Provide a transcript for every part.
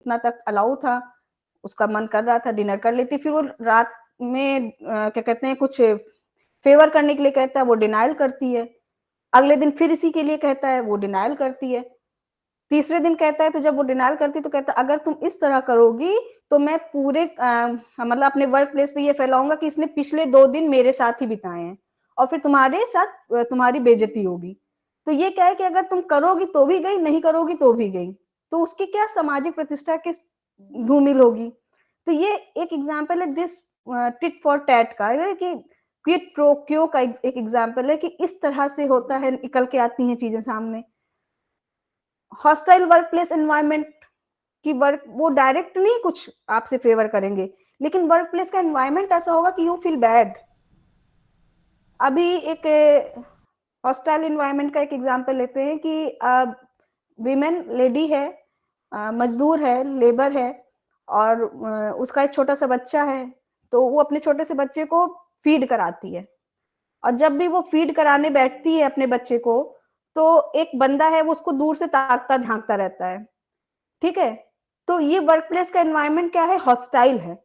उतना तक अलाउ था, उसका मन कर रहा था डिनर कर लेती, फिर वो रात में क्या कहते हैं कुछ फेवर करने के लिए कहता है, वो डिनायल करती है। अगले दिन फिर इसी के लिए कहता है, वो डिनायल करती है। तीसरे दिन कहता है, तो जब वो डिनायल करती है तो कहता है अगर तुम इस तरह करोगी तो मैं पूरे मतलब अपने वर्क प्लेस पे ये फैलाऊंगा कि इसने पिछले 2 दिन मेरे साथ ही बिताए हैं और फिर तुम्हारे साथ तुम्हारी बेइज्जती होगी। तो ये क्या है कि अगर तुम करोगी तो भी गई, नहीं करोगी तो भी गई, तो उसकी क्या सामाजिक प्रतिष्ठा किस धूमिल होगी। तो ये एक एग्जाम्पल है दिस टिट फॉर टैट का, कि क्विड प्रो क्यो का एक एग्जाम्पल है कि इस तरह से होता है, निकल के आती हैं चीजें सामने। हॉस्टाइल वर्क प्लेस एनवायरमेंट की वर्क वो डायरेक्ट नहीं कुछ आपसे फेवर करेंगे, लेकिन वर्क प्लेस का एनवायरमेंट ऐसा होगा कि यू फील बैड। अभी एक हॉस्टाइल एनवायरमेंट का एक एग्जांपल लेते हैं कि विमेन लेडी है, मजदूर है, लेबर है, और उसका एक छोटा सा बच्चा है, तो वो अपने छोटे से बच्चे को फीड कराती है, और जब भी वो फीड कराने बैठती है अपने बच्चे को, तो एक बंदा है वो उसको दूर से ताकता झांकता रहता है। ठीक है, तो ये वर्क प्लेस का एनवायरमेंट क्या है, हॉस्टाइल है।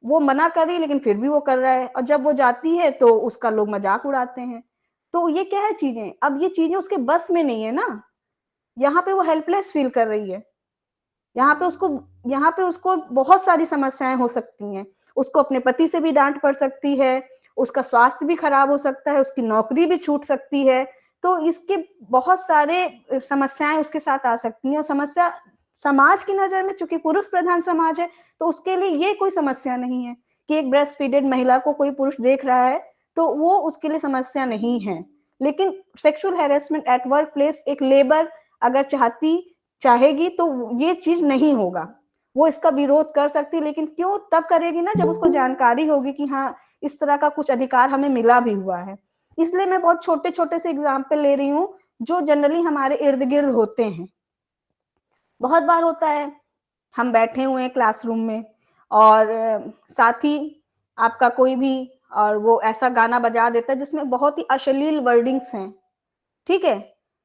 वो मना कर रही है लेकिन फिर भी वो कर रहा है, और जब वो जाती है तो उसका लोग मजाक उड़ाते हैं। तो ये क्या है चीजें, अब ये चीजें उसके बस में नहीं है ना, यहाँ पे वो हेल्पलेस फील कर रही है। यहाँ पे उसको बहुत सारी समस्याएं हो सकती हैं। उसको अपने पति से भी डांट पड़ सकती है, उसका स्वास्थ्य भी खराब हो सकता है, उसकी नौकरी भी छूट सकती है। तो इसके बहुत सारे समस्याएं उसके साथ आ सकती हैं, और समस्या समाज की नजर में, चूंकि पुरुष प्रधान समाज है, तो उसके लिए ये कोई समस्या नहीं है कि एक ब्रेस्ट फीडेड महिला को कोई पुरुष देख रहा है, तो वो उसके लिए समस्या नहीं है। लेकिन sexual harassment at work place, एक लेबर अगर चाहेगी तो ये चीज नहीं होगा, वो इसका विरोध कर सकती, लेकिन क्यों तब करेगी ना जब उसको जानकारी होगी कि हाँ इस तरह का कुछ अधिकार हमें मिला भी हुआ है। इसलिए मैं बहुत छोटे छोटे से एग्जाम्पल ले रही हूँ जो जनरली हमारे इर्द गिर्द होते हैं। बहुत बार होता है हम बैठे हुए हैं क्लासरूम में, और साथी आपका कोई भी, और वो ऐसा गाना बजा देता है जिसमें बहुत ही अश्लील वर्डिंग्स हैं। ठीक है,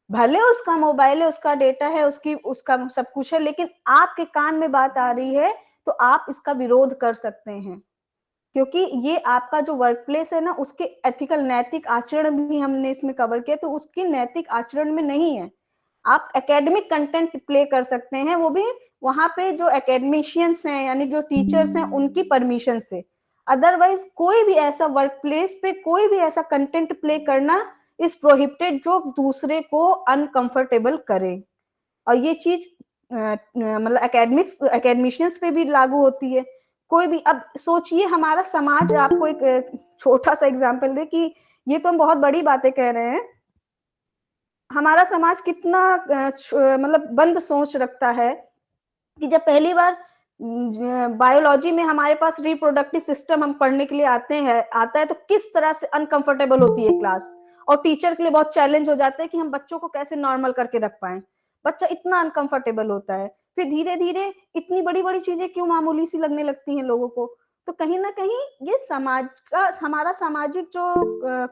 भले उसका मोबाइल है, उसका डेटा है, उसका सब कुछ है, लेकिन आपके कान में बात आ रही है तो आप इसका विरोध कर सकते हैं, क्योंकि ये आपका जो वर्क प्लेस है ना, उसके एथिकल नैतिक आचरण भी हमने इसमें कवर किया, तो उसकी नैतिक आचरण में नहीं है। आप एकेडमिक कंटेंट प्ले कर सकते हैं, वो भी वहां पे जो एकेडमिशियंस हैं यानी जो टीचर्स हैं उनकी परमिशन से। अदरवाइज कोई भी ऐसा वर्क प्लेस पे कोई भी ऐसा कंटेंट प्ले करना इज प्रोहिबिटेड जो दूसरे को अनकंफर्टेबल करे। और ये चीज मतलब एकेडमिशियंस पे भी लागू होती है। कोई भी, अब सोचिए हमारा समाज, आपको एक छोटा सा एग्जांपल दे कि ये तो हम बहुत बड़ी बातें कह रहे हैं, हमारा समाज कितना मतलब बंद सोच रखता है कि जब पहली बार बायोलॉजी में हमारे पास रिप्रोडक्टिव सिस्टम हम पढ़ने के लिए आता है तो किस तरह से अनकंफर्टेबल होती है क्लास, और टीचर के लिए बहुत चैलेंज हो जाता है कि हम बच्चों को कैसे नॉर्मल करके रख पाए। बच्चा इतना अनकंफर्टेबल होता है, फिर धीरे धीरे इतनी बड़ी बड़ी चीजें क्यों मामूली सी लगने लगती हैं लोगों को। तो कहीं ना कहीं ये समाज का, हमारा सामाजिक जो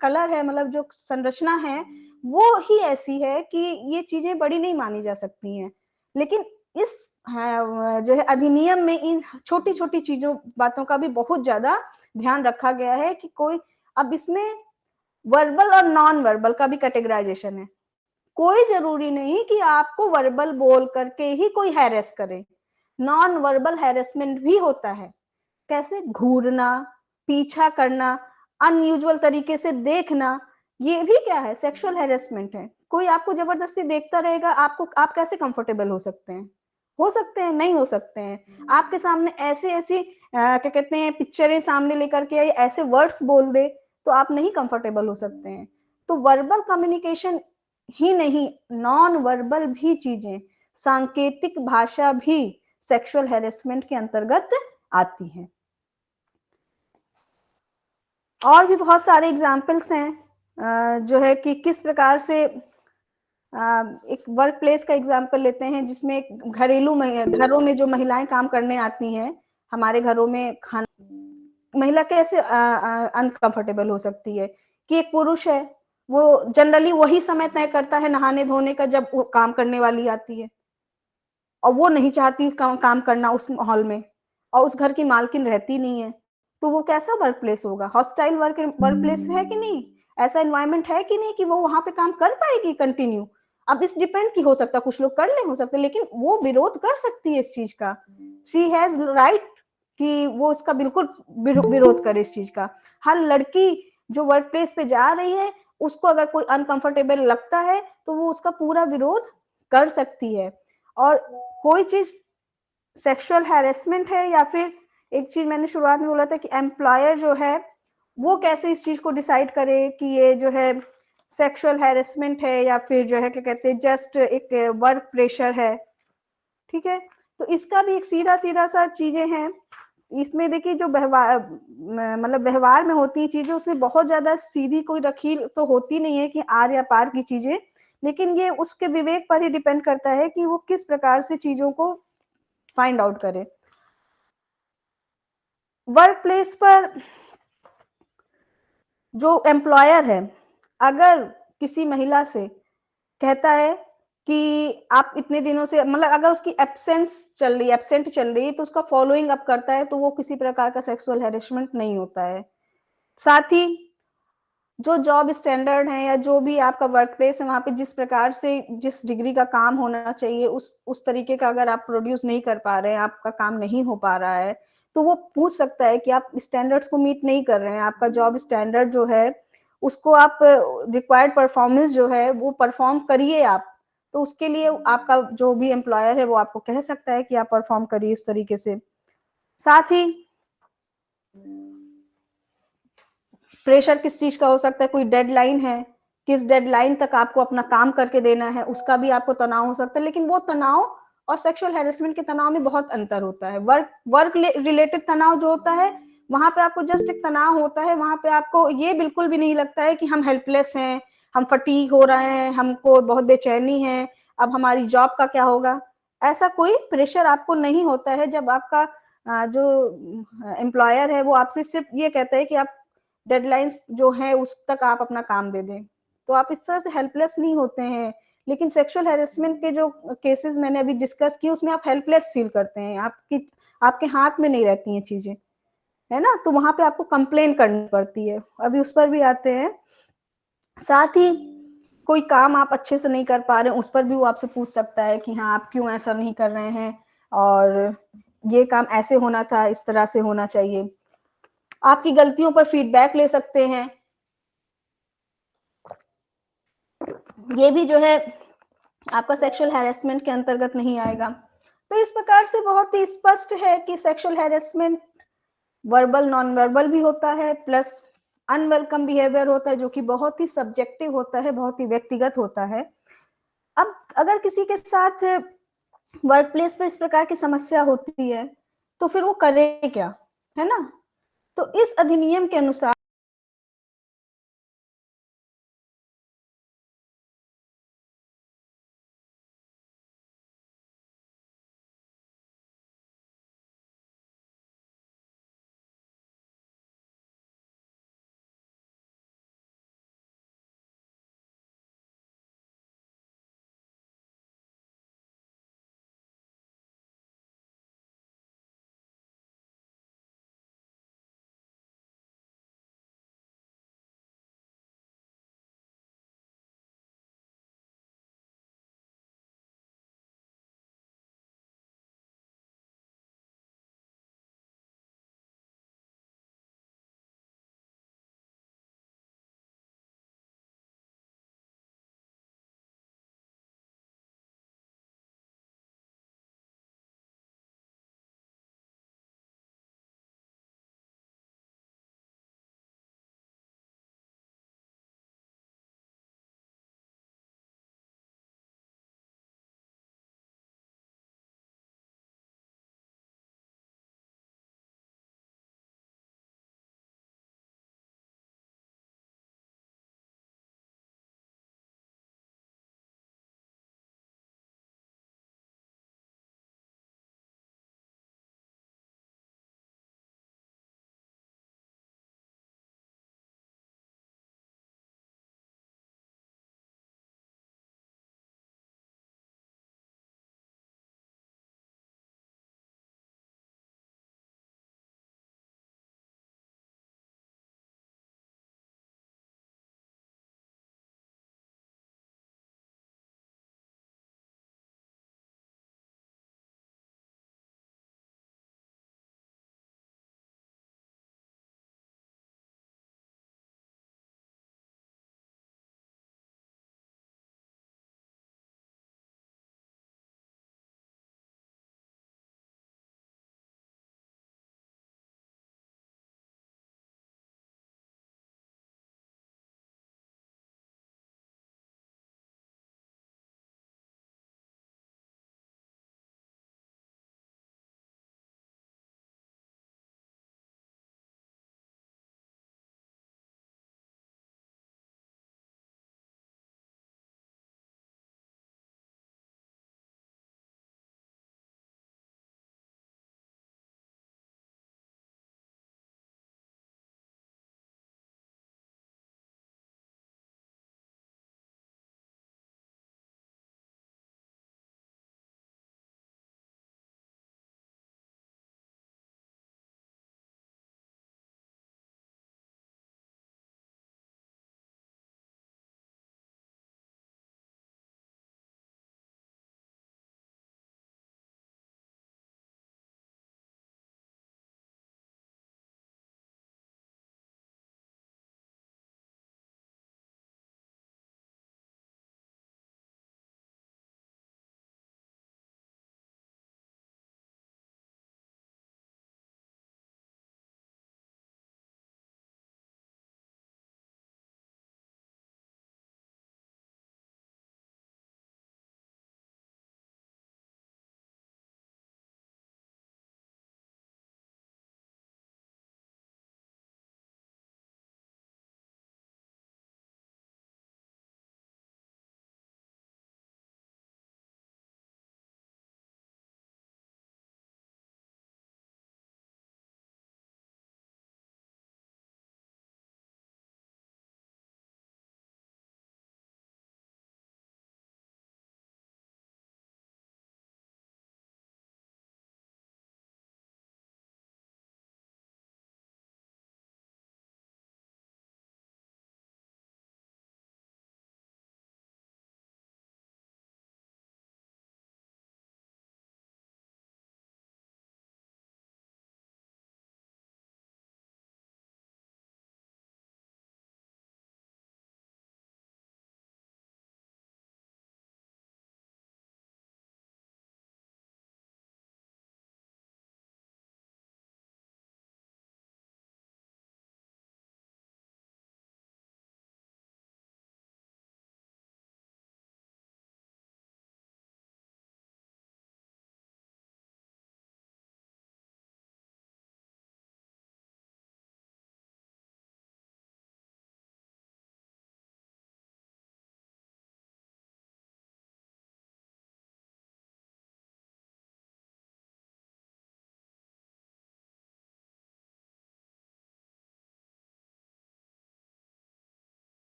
कलर है, मतलब जो संरचना है, वो ही ऐसी है कि ये चीजें बड़ी नहीं मानी जा सकती हैं। लेकिन इस जो है अधिनियम में इन छोटी छोटी चीजों बातों का भी बहुत ज्यादा ध्यान रखा गया है कि कोई, अब इसमें वर्बल और नॉन वर्बल का भी कैटेगराइजेशन है। कोई जरूरी नहीं कि आपको वर्बल बोल करके ही कोई हैरेस करे, नॉन वर्बल हैरेसमेंट भी होता है। कैसे, घूरना, पीछा करना, अनयूजुअल तरीके से देखना, ये भी क्या है, सेक्सुअल हैरेसमेंट है। कोई आपको जबरदस्ती देखता रहेगा, आप कैसे कंफर्टेबल हो सकते हैं, हो सकते हैं, नहीं हो सकते हैं। आपके सामने ऐसी ऐसी क्या कहते हैं पिक्चरें सामने लेकर के ऐसे वर्ड्स बोल दे तो आप नहीं कंफर्टेबल हो सकते हैं। तो वर्बल कम्युनिकेशन ही नहीं, नॉन वर्बल भी चीजें, सांकेतिक भाषा भी सेक्सुअल हैरेसमेंट के अंतर्गत आती है। और भी बहुत सारे एग्जाम्पल्स हैं जो है कि किस प्रकार से एक वर्क प्लेस का एग्जाम्पल लेते हैं जिसमें घरों में जो महिलाएं काम करने आती हैं, हमारे घरों में खाना, महिला कैसे अनकंफर्टेबल हो सकती है कि एक पुरुष है, वो जनरली वही समय तय करता है नहाने धोने का जब वो काम करने वाली आती है, और वो नहीं चाहती काम करना उस माहौल में, और उस घर की मालकिन रहती नहीं है, तो वो कैसा वर्क प्लेस होगा? हॉस्टाइल वर्क प्लेस है कि नहीं? ऐसा एनवायरनमेंट है कि नहीं कि वो वहाँ पे काम कर पाएगी कंटिन्यू? अब इस डिपेंड की हो सकता है, कुछ लोग कर ले, हो सकता है, लेकिन वो विरोध कर सकती है इस चीज़ का। शी हैज़ राइट कि वो इसका बिल्कुल विरोध करे इस चीज़ का। हर लड़की जो वर्क प्लेस पे जा रही है, उसको अगर कोई अनकंफर्टेबल लगता है, तो वो उसका पूरा विरोध कर सकती है। और कोई चीज़ सेक्सुअल हैरेसमेंट है, या फिर एक चीज़ मैंने शुरुआत में बोला था कि एम्प्लॉयर जो है, वो कैसे इस चीज़ को डिसाइड करे कि ये जो है सेक्सुअल हैरेसमेंट है, या फिर जो है क्या कहते हैं जस्ट एक वर्क प्रेशर है, ठीक है? तो इसका भी एक सीधा-सीधा सा चीज़ें हैं। इसमें देखिए जो मतलब व्यवहार में होती है चीज़ें, उसमें बहुत ज़्यादा सीधी कोई लकीर तो होती नहीं है कि आर या पार की चीज़ें, लेकिन ये उसके विवेक पर ही डिपेंड करता है कि वो किस प्रकार से चीज़ों को फाइंड आउट करे। वर्क प्लेस पर जो एम्प्लॉयर है, अगर किसी महिला से कहता है कि आप इतने दिनों से, मतलब अगर उसकी एब्सेंट चल रही है, तो उसका फॉलोइंग अप करता है, तो वो किसी प्रकार का सेक्सुअल हैरेसमेंट नहीं होता है। साथ ही जो जॉब स्टैंडर्ड है, या जो भी आपका वर्क प्लेस है, वहाँ पे जिस प्रकार से जिस डिग्री का काम होना चाहिए, उस तरीके का अगर आप प्रोड्यूस नहीं कर पा रहे हैं, आपका काम नहीं हो पा रहा है, तो वो पूछ सकता है कि आप स्टैंडर्ड्स को मीट नहीं कर रहे हैं, आपका जॉब स्टैंडर्ड जो है, उसको आप रिक्वायर्ड परफॉर्मेंस जो है, वो परफॉर्म करिए आप। तो उसके लिए आपका जो भी एम्प्लॉयर है, वो आपको कह सकता है कि आप परफॉर्म करिए इस तरीके से। साथ ही प्रेशर किस चीज़ का हो सकता है, कोई डेडलाइन है, किस डेडलाइन तक आपको अपना काम करके देना है, उसका भी आपको तनाव हो सकता है। लेकिन वो तनाव और सेक्सुअल हैरेसमेंट के तनाव में बहुत अंतर होता है। वर्क रिलेटेड तनाव जो होता है, वहाँ पे आपको जस्ट एक तनाव होता है, वहाँ पे आपको ये बिल्कुल भी नहीं लगता है कि हम हेल्पलेस हैं, हम फटीग हो रहे हैं, हमको बहुत बेचैनी है, अब हमारी जॉब का क्या होगा? ऐसा कोई प्रेशर आपको नहीं होता है जब आपका जो एम्प्लॉयर है, वो आपसे सिर्फ ये कहता है कि आप डेडलाइंस जो है उस तक आप अपना काम दे दें, तो आप इस तरह से हेल्पलेस नहीं होते हैं। लेकिन सेक्सुअल हैरेसमेंट के जो केसेस मैंने अभी डिस्कस किए, उसमें आप हेल्पलेस फील करते हैं, आपके हाथ में नहीं रहती हैं चीजें, है ना? तो वहां पे आपको कंप्लेन करनी पड़ती है। अभी उस पर भी आते हैं। साथ ही कोई काम आप अच्छे से नहीं कर पा रहे हैं, उस पर भी वो आपसे पूछ सकता है कि हाँ, आप क्यों ऐसा नहीं कर रहे हैं, और ये काम ऐसे होना था, इस तरह से होना चाहिए। आपकी गलतियों पर फीडबैक ले सकते हैं। ये भी जो है आपका सेक्सुअल हैरेसमेंट के अंतर्गत नहीं आएगा। तो इस प्रकार से बहुत ही स्पष्ट है कि sexual harassment verbal, non verbal भी होता है, प्लस अनवेलकम बिहेवियर होता है, जो कि बहुत ही सब्जेक्टिव होता है, बहुत ही व्यक्तिगत होता है। अब अगर किसी के साथ वर्क प्लेस पे इस प्रकार की समस्या होती है, तो फिर वो करे क्या, है ना? तो इस अधिनियम के अनुसार